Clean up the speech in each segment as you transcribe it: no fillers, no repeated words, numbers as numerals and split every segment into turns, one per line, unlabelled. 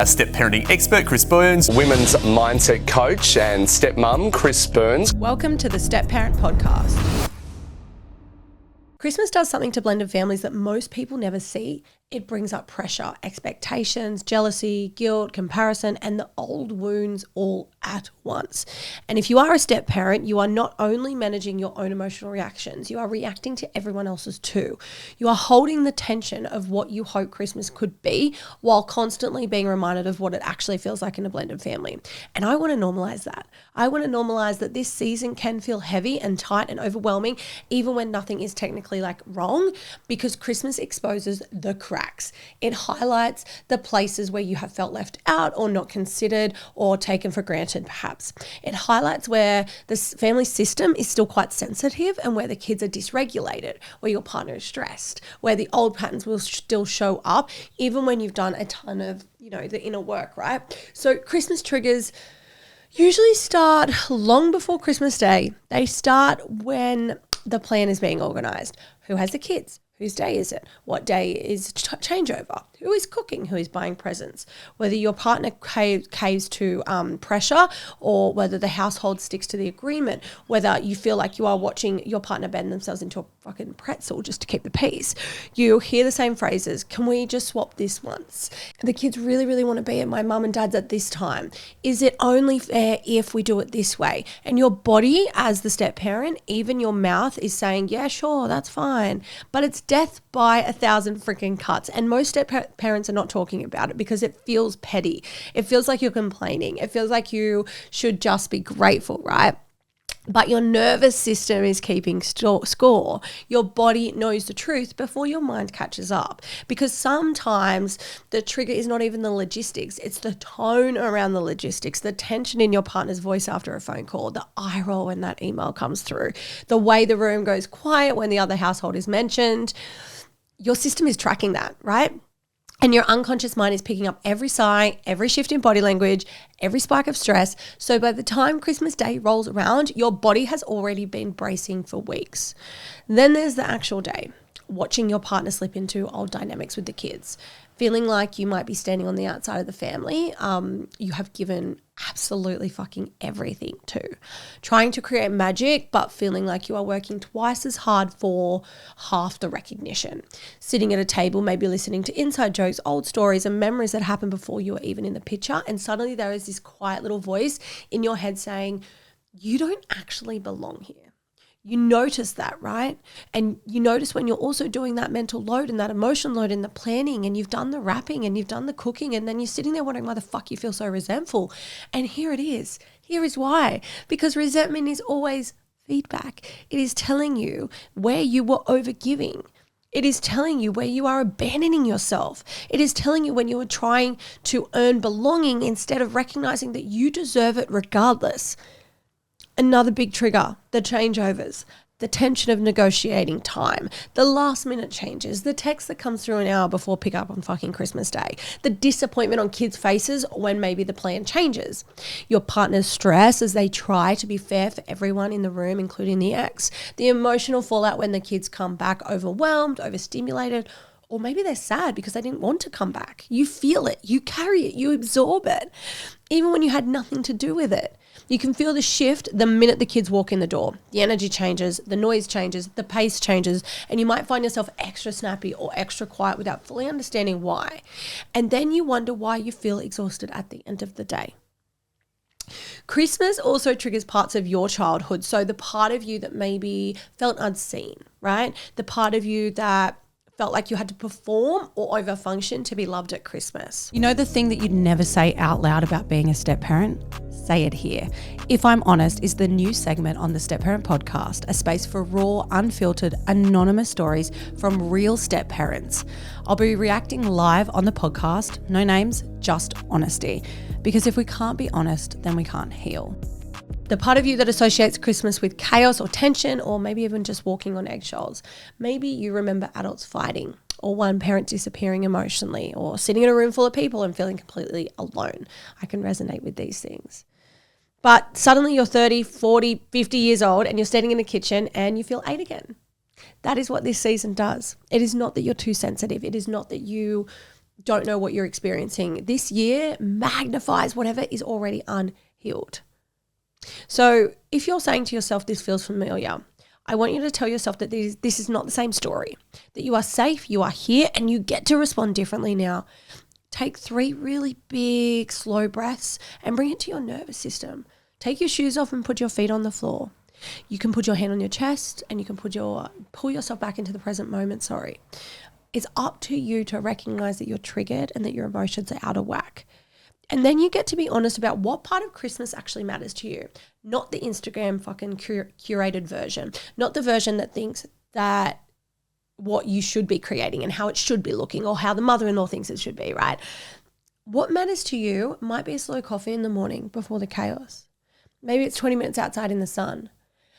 A step parenting expert, Chris Burns.
Women's mindset coach and stepmom, Chris Burns.
Welcome to the Step Parent Podcast. Christmas does something to blended families that most people never see. It brings up pressure, expectations, jealousy, guilt, comparison, and the old wounds all at once. And if you are a step parent, you are not only managing your own emotional reactions, you are reacting to everyone else's too. You are holding the tension of what you hope Christmas could be while constantly being reminded of what it actually feels like in a blended family. And I want to normalize that. I want to normalize that this season can feel heavy and tight and overwhelming, even when nothing is technically like wrong, because Christmas exposes the cracks. It highlights the places where you have felt left out or not considered or taken for granted, perhaps. It highlights where the family system is still quite sensitive and where the kids are dysregulated, where your partner is stressed, where the old patterns will still show up, even when you've done a ton of, the inner work, right? So Christmas triggers usually start long before Christmas Day. They start when the plan is being organized. Who has the kids? Whose day is it? What day is changeover? Who is cooking? Who is buying presents? Whether your partner caves to pressure or whether the household sticks to the agreement, whether you feel like you are watching your partner bend themselves into a fucking pretzel just to keep the peace. You hear the same phrases. Can we just swap this once? The kids really, really want to be at my mum and dad's at this time. Is it only fair if we do it this way? And your body as the step parent, even your mouth is saying, yeah, sure, that's fine. But it's death by 1,000 freaking cuts. And most step parents are not talking about it because it feels petty. It feels like you're complaining. It feels like you should just be grateful, right? But your nervous system is keeping score. Your body knows the truth before your mind catches up. Because sometimes the trigger is not even the logistics. It's the tone around the logistics, the tension in your partner's voice after a phone call, the eye roll when that email comes through, the way the room goes quiet when the other household is mentioned. Your system is tracking that, right? And your unconscious mind is picking up every sigh, every shift in body language, every spike of stress. So by the time Christmas Day rolls around, your body has already been bracing for weeks. Then there's the actual day, watching your partner slip into old dynamics with the kids, feeling like you might be standing on the outside of the family. You have given absolutely fucking everything to. Trying to create magic, but feeling like you are working twice as hard for half the recognition. Sitting at a table, maybe listening to inside jokes, old stories and memories that happened before you were even in the picture. And suddenly there is this quiet little voice in your head saying, you don't actually belong here. You notice that, right? And you notice when you're also doing that mental load and that emotional load and the planning and you've done the wrapping and you've done the cooking and then you're sitting there wondering why the fuck you feel so resentful. And here it is. Here is why. Because resentment is always feedback. It is telling you where you were overgiving. It is telling you where you are abandoning yourself. It is telling you when you are trying to earn belonging instead of recognizing that you deserve it regardless. Another big trigger, the changeovers, the tension of negotiating time, the last minute changes, the text that comes through an hour before pickup on fucking Christmas Day, the disappointment on kids' faces when maybe the plan changes, your partner's stress as they try to be fair for everyone in the room, including the ex, the emotional fallout when the kids come back overwhelmed, overstimulated, or maybe they're sad because they didn't want to come back. You feel it, you carry it, you absorb it, even when you had nothing to do with it. You can feel the shift the minute the kids walk in the door. The energy changes, the noise changes, the pace changes, and you might find yourself extra snappy or extra quiet without fully understanding why. And then you wonder why you feel exhausted at the end of the day. Christmas also triggers parts of your childhood. So the part of you that maybe felt unseen, right? The part of you that felt like you had to perform or overfunction to be loved at Christmas.
You know the thing that you'd never say out loud about being a step parent? Say it here. If I'm Honest is the new segment on the Step Parent Podcast, a space for raw, unfiltered, anonymous stories from real step parents. I'll be reacting live on the podcast, no names, just honesty. Because if we can't be honest, then we can't heal.
The part of you that associates Christmas with chaos or tension, or maybe even just walking on eggshells. Maybe you remember adults fighting, or one parent disappearing emotionally, or sitting in a room full of people and feeling completely alone. I can resonate with these things. But suddenly you're 30, 40, 50 years old and you're standing in the kitchen and you feel 8 again. That is what this season does. It is not that you're too sensitive. It is not that you don't know what you're experiencing. This year magnifies whatever is already unhealed. So if you're saying to yourself, this feels familiar, I want you to tell yourself that this is not the same story, that you are safe, you are here, and you get to respond differently now. Take 3 really big, slow breaths and bring it to your nervous system. Take your shoes off and put your feet on the floor. You can put your hand on your chest and you can pull yourself back into the present moment, It's up to you to recognize that you're triggered and that your emotions are out of whack. And then you get to be honest about what part of Christmas actually matters to you, not the Instagram fucking curated version, not the version that thinks that what you should be creating and how it should be looking or how the mother-in-law thinks it should be, right? What matters to you might be a slow coffee in the morning before the chaos. Maybe it's 20 minutes outside in the sun.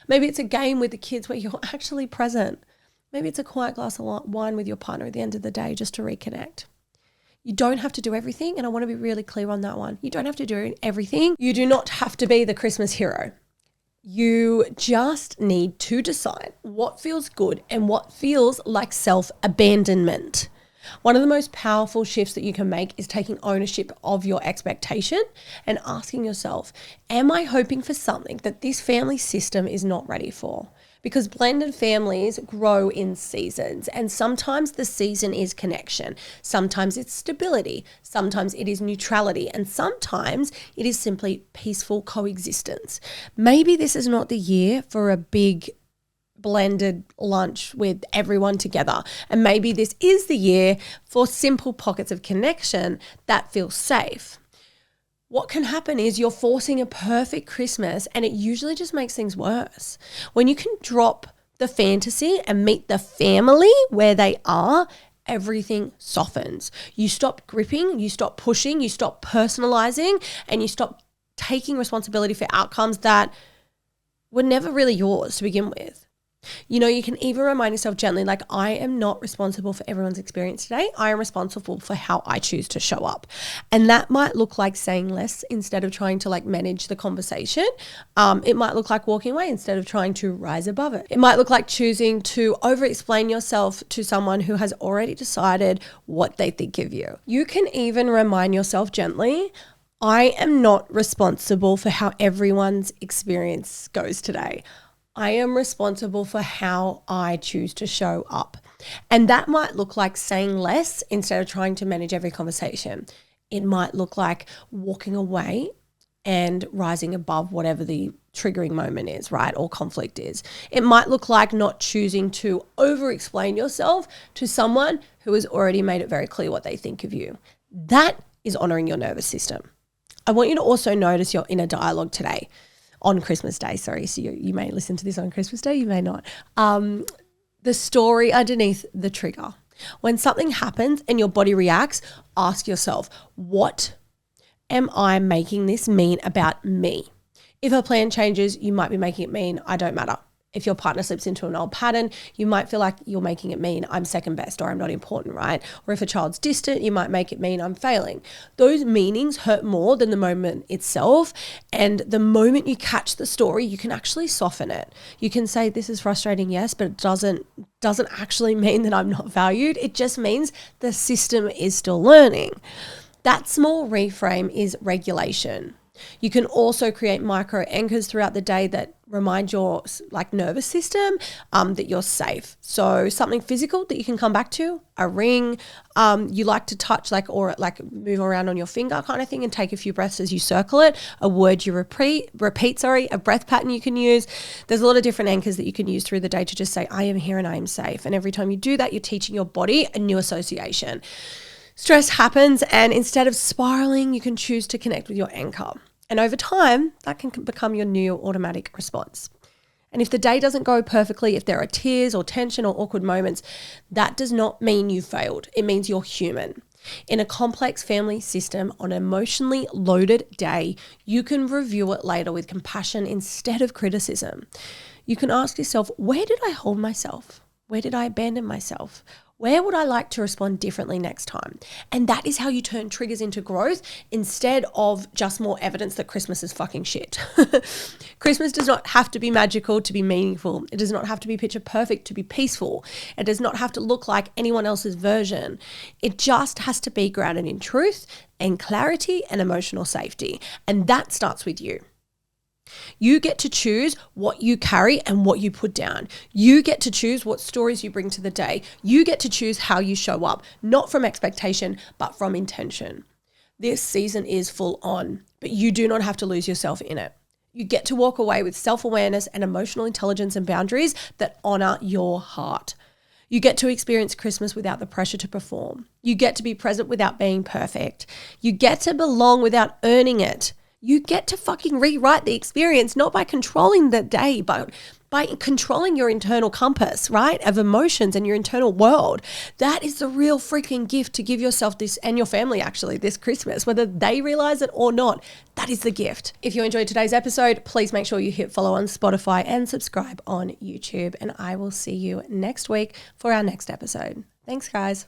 Maybe it's a game with the kids where you're actually present. Maybe it's a quiet glass of wine with your partner at the end of the day just to reconnect. You don't have to do everything, and I want to be really clear on that one. You don't have to do everything. You do not have to be the Christmas hero. You just need to decide what feels good and what feels like self-abandonment. One of the most powerful shifts that you can make is taking ownership of your expectation and asking yourself, am I hoping for something that this family system is not ready for? Because blended families grow in seasons, and sometimes the season is connection. Sometimes it's stability. Sometimes it is neutrality. And sometimes it is simply peaceful coexistence. Maybe this is not the year for a big blended lunch with everyone together. And maybe this is the year for simple pockets of connection that feel safe. What can happen is you're forcing a perfect Christmas, and it usually just makes things worse. When you can drop the fantasy and meet the family where they are, everything softens. You stop gripping, you stop pushing, you stop personalizing, and you stop taking responsibility for outcomes that were never really yours to begin with. You know, you can even remind yourself gently, like, I am not responsible for everyone's experience today. I am responsible for how I choose to show up. And that might look like saying less instead of trying to manage the conversation. It might look like walking away instead of trying to rise above it. It might look like choosing to over-explain yourself to someone who has already decided what they think of you. You can even remind yourself gently, I am not responsible for how everyone's experience goes today. I am responsible for how I choose to show up. And that might look like saying less instead of trying to manage every conversation. It might look like walking away and rising above whatever the triggering moment is, right? Or conflict is. It might look like not choosing to over-explain yourself to someone who has already made it very clear what they think of you. That is honoring your nervous system. I want you to also notice your inner dialogue today. On Christmas Day, so you may listen to this on Christmas Day, you may not. The story underneath the trigger. When something happens and your body reacts, ask yourself, what am I making this mean about me? If a plan changes, you might be making it mean I don't matter. If your partner slips into an old pattern, you might feel like you're making it mean I'm second best or I'm not important, right? Or if a child's distant, you might make it mean I'm failing. Those meanings hurt more than the moment itself. And the moment you catch the story, you can actually soften it. You can say, this is frustrating, yes, but it doesn't actually mean that I'm not valued. It just means the system is still learning. That small reframe is regulation. You can also create micro anchors throughout the day that remind your nervous system that you're safe. So something physical that you can come back to, a ring you like to touch or move around on your finger kind of thing and take a few breaths as you circle it, a word you repeat, a breath pattern you can use. There's a lot of different anchors that you can use through the day to just say, I am here and I am safe. And every time you do that, you're teaching your body a new association. Stress happens, and instead of spiraling, you can choose to connect with your anchor. And over time, that can become your new automatic response. And if the day doesn't go perfectly, if there are tears or tension or awkward moments, that does not mean you failed. It means you're human. In a complex family system, on an emotionally loaded day, you can review it later with compassion instead of criticism. You can ask yourself, where did I hold myself? Where did I abandon myself? Where would I like to respond differently next time? And that is how you turn triggers into growth instead of just more evidence that Christmas is fucking shit. Christmas does not have to be magical to be meaningful. It does not have to be picture perfect to be peaceful. It does not have to look like anyone else's version. It just has to be grounded in truth and clarity and emotional safety. And that starts with you. You get to choose what you carry and what you put down. You get to choose what stories you bring to the day. You get to choose how you show up, not from expectation, but from intention. This season is full on, but you do not have to lose yourself in it. You get to walk away with self-awareness and emotional intelligence and boundaries that honor your heart. You get to experience Christmas without the pressure to perform. You get to be present without being perfect. You get to belong without earning it. You get to fucking rewrite the experience, not by controlling the day, but by controlling your internal compass, right, of emotions and your internal world. That is the real freaking gift to give yourself this, and your family actually, this Christmas, whether they realize it or not. That is the gift. If you enjoyed today's episode, please make sure you hit follow on Spotify and subscribe on YouTube. And I will see you next week for our next episode. Thanks, guys.